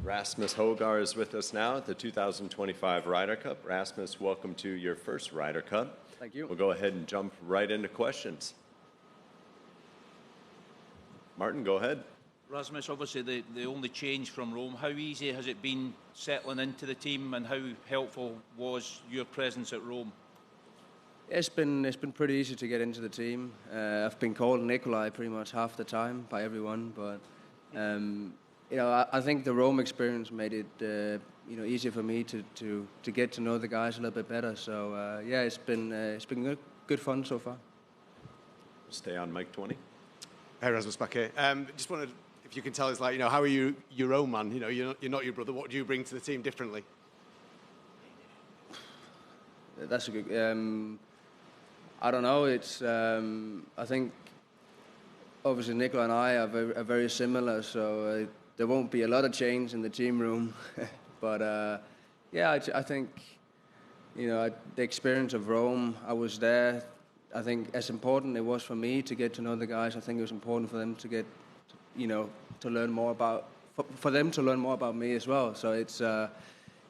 Rasmus Højgaard is with us now at the 2025 Ryder Cup. Rasmus, welcome to your first Ryder Cup. Thank you. We'll go ahead and jump right into questions. Martin, go ahead. Rasmus, obviously the only change from Rome. How easy has it been settling into the team, and how helpful was your presence at Rome? It's been pretty easy to get into the team. I've been called Nicolai pretty much half the time by everyone, but I think the Rome experience made it easier for me to get to know the guys a little bit better. So it's been good fun so far. Stay on mic 20. Hey, Rasmus back here. Just wondered if you can tell us, how are you your own man? You're not your brother. What do you bring to the team differently? That's a good. I don't know. It's. I think obviously Nicolai and I are very similar, so there won't be a lot of change in the team room. But I think the experience of Rome. I was there. I think as important it was for me to get to know the guys, I think it was important for them to get, to learn more about, for them to learn more about me as well. So it's, I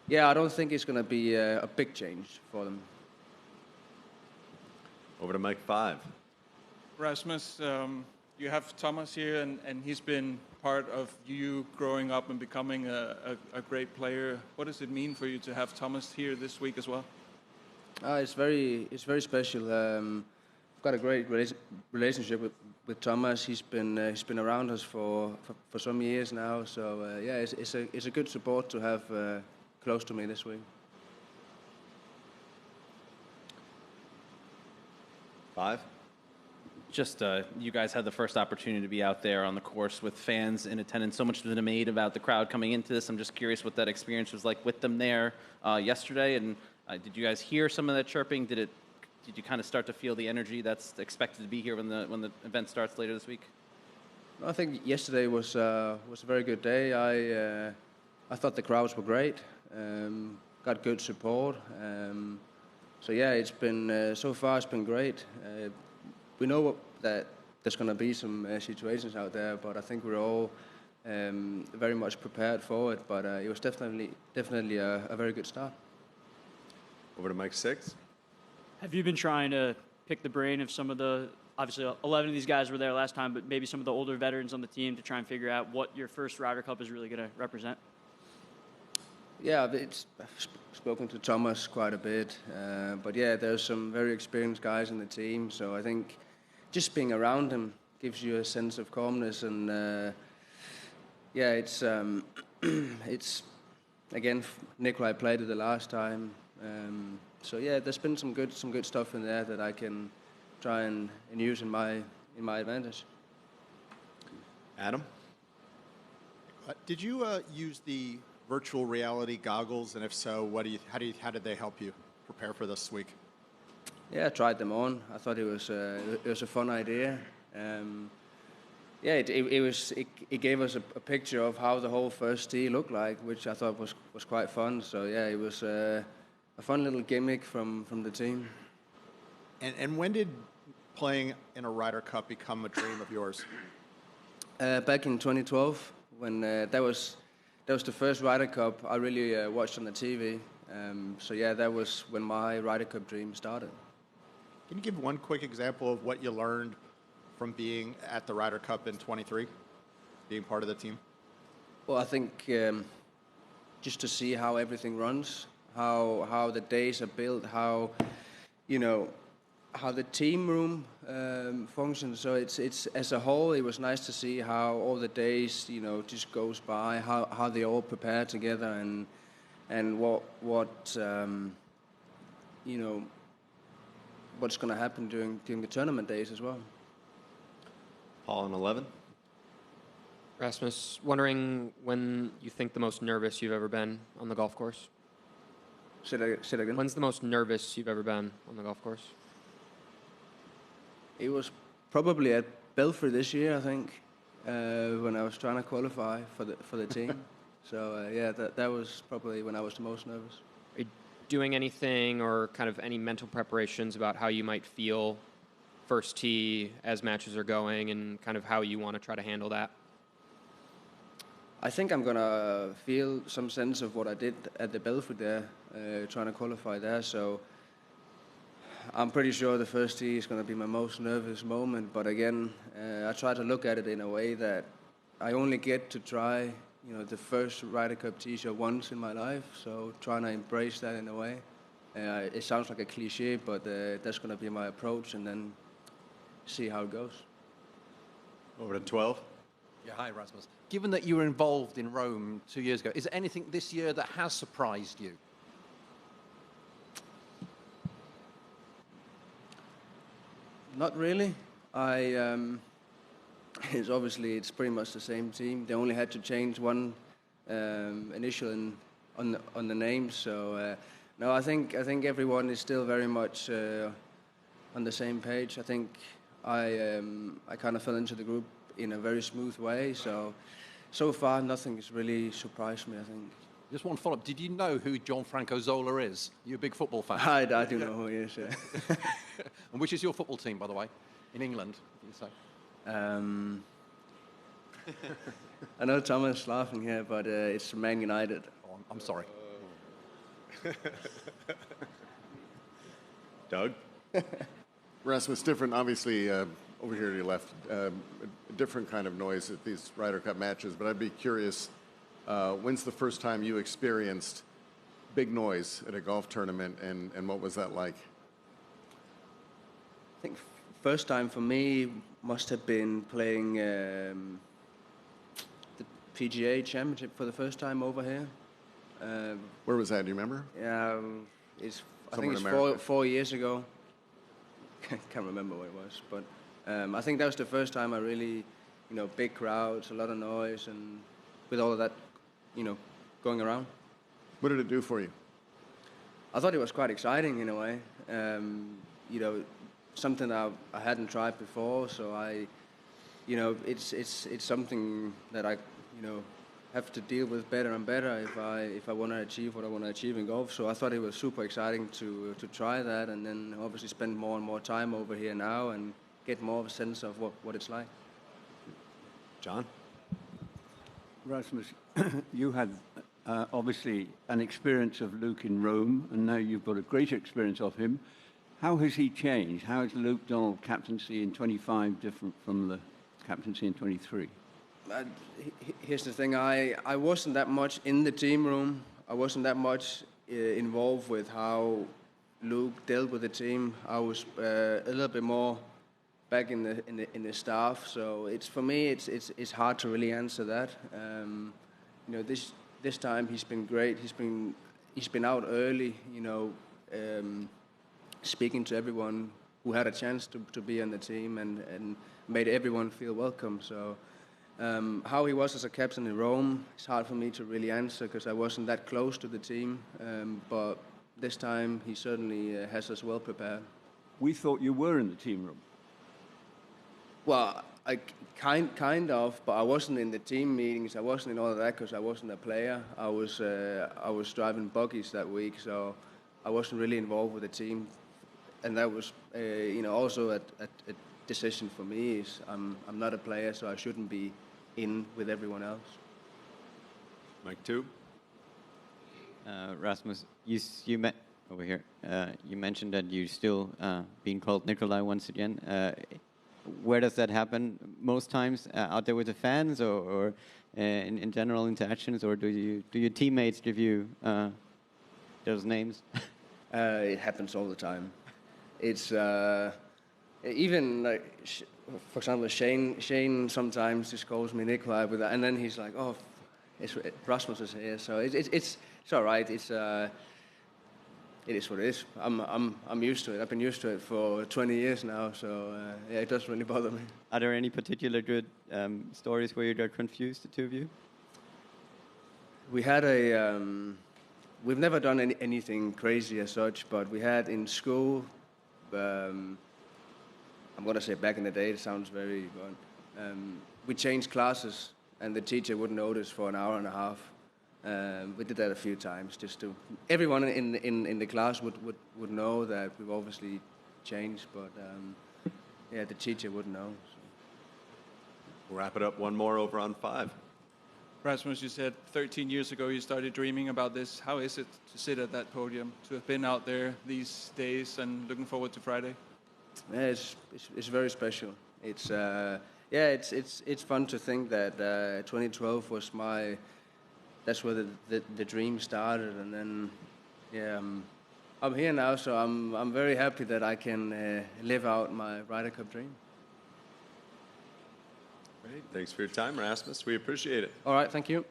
don't think it's going to be a big change for them. Over to mic 5. Rasmus, you have Thomas here, and he's been part of you growing up and becoming a great player. What does it mean for you to have Thomas here this week as well? It's very special. I've got a great relationship with Thomas. He's been around us for some years now. So it's a good support to have close to me this week. 5. Just you guys had the first opportunity to be out there on the course with fans in attendance. So much has been made about the crowd coming into this. I'm just curious what that experience was like with them there yesterday. And did you guys hear some of that chirping? Did you kind of start to feel the energy that's expected to be here when the event starts later this week? I think yesterday was a very good day. I thought the crowds were great. Got good support. It's been so far it's been great. We know that there's going to be some situations out there, but I think we're all very much prepared for it. But it was definitely a very good start. Over to mic 6. Have you been trying to pick the brain of some of the, obviously 11 of these guys were there last time, but maybe some of the older veterans on the team to try and figure out what your first Ryder Cup is really going to represent? Yeah, I've spoken to Thomas quite a bit, but there's some very experienced guys in the team, so I think just being around them gives you a sense of calmness, and it's again, Nicolai played it the last time, there's been some good stuff in there that I can try and use in my advantage. Adam? Did you use the virtual reality goggles, and if so, how did they help you prepare for this week? Yeah, I tried them on. I thought it was a fun idea. It gave us a picture of how the whole first tee looked like, which I thought was quite fun. So it was a fun little gimmick from the team. And when did playing in a Ryder Cup become a dream of yours? Back in 2012, when that was the first Ryder Cup I really watched on the TV. That was when my Ryder Cup dream started. Can you give one quick example of what you learned from being at the Ryder Cup in 23, being part of the team? Well, I think just to see how everything runs, how the days are built, how the team room functions. So it's as a whole, it was nice to see how all the days just goes by, how they all prepare together, and what's going to happen during the tournament days as well. Paul on 11. Rasmus, wondering when you think the most nervous you've ever been on the golf course? Say that again. When's the most nervous you've ever been on the golf course? It was probably at Belfry this year, I think, when I was trying to qualify for the team. So that was probably when I was the most nervous. Are you doing anything or kind of any mental preparations about how you might feel first tee as matches are going, and kind of how you want to try to handle that? I think I'm gonna feel some sense of what I did at the Belfry there, trying to qualify there. So I'm pretty sure the first tee is gonna be my most nervous moment. But again, I try to look at it in a way that I only get to try, the first Ryder Cup T-shirt once in my life. So trying to embrace that in a way. It sounds like a cliche, but that's gonna be my approach, and then see how it goes. Over to 12. Yeah, hi, Rasmus. Given that you were involved in Rome 2 years ago, is there anything this year that has surprised you? Not really. It's pretty much the same team. They only had to change one initial on the names. So no, I think everyone is still very much on the same page. I think I kind of fell into the group in a very smooth way. So far, nothing has really surprised me, I think. Just one follow-up. Did you know who Gianfranco Zola is? You're a big football fan. I do know who he is, yeah. And which is your football team, by the way, in England? You say? I know Thomas is laughing here, but it's Man United. Oh, I'm sorry. Doug? Rasmus, different, obviously, over here to your left, a different kind of noise at these Ryder Cup matches, but I'd be curious, when's the first time you experienced big noise at a golf tournament, and what was that like? I think first time for me must have been playing the PGA Championship for the first time over here. Where was that, do you remember? Yeah, I think it's 4 years ago. Can't remember what it was, but I think that was the first time I really, big crowds, a lot of noise, and with all of that, going around. What did it do for you? I thought it was quite exciting in a way. Something that I hadn't tried before, so it's something that I, have to deal with better and better if I want to achieve what I want to achieve in golf. So I thought it was super exciting to try that, and then obviously spend more and more time over here now and get more of a sense of what it's like. John? Rasmus, you had obviously an experience of Luke in Rome, and now you've got a greater experience of him. How has he changed? How is Luke Donald captaincy in 25 different from the captaincy in 23? Here's the thing, I wasn't that much in the team room. I wasn't that much involved with how Luke dealt with the team. I was a little bit more back in the staff. So for me it's hard to really answer that. This time he's been great. He's been out early. Speaking to everyone who had a chance to be on the team and made everyone feel welcome. So. How he was as a captain in Rome, it's hard for me to really answer because I wasn't that close to the team. But this time, he certainly has us well prepared. We thought you were in the team room. Well, I kind of, but I wasn't in the team meetings. I wasn't in all of that because I wasn't a player. I was driving buggies that week, so I wasn't really involved with the team. And that was, also a decision for me is I'm not a player, so I shouldn't be in with everyone else. Mike 2. Rasmus, over here. You mentioned that you're still being called Nicolai once again. Where does that happen most times? Out there with the fans, or in general interactions, or do your teammates give you those names? It happens all the time. It's even like, for example, Shane sometimes just calls me Nicolai with that, and then he's like, "Oh, Rasmus is here," so it's all right. It is what it is. I'm used to it. I've been used to it for 20 years now, so it doesn't really bother me. Are there any particular good stories where you got confused, the two of you? We had we've never done anything crazy as such, but we had in school. I'm going to say back in the day, it sounds very good. We changed classes, and the teacher wouldn't notice for an hour and a half. We did that a few times, just to everyone in the class would know that we've obviously changed, but the teacher wouldn't know. So. We'll wrap it up. One more over on 5. Rasmus, you said 13 years ago you started dreaming about this. How is it to sit at that podium, to have been out there these days and looking forward to Friday? Yeah, it's very special. It's it's fun to think that 2012 was that's where the dream started, and then I'm here now, so I'm very happy that I can live out my Ryder Cup dream. Great. Thanks for your time, Rasmus. We appreciate it. All right, thank you.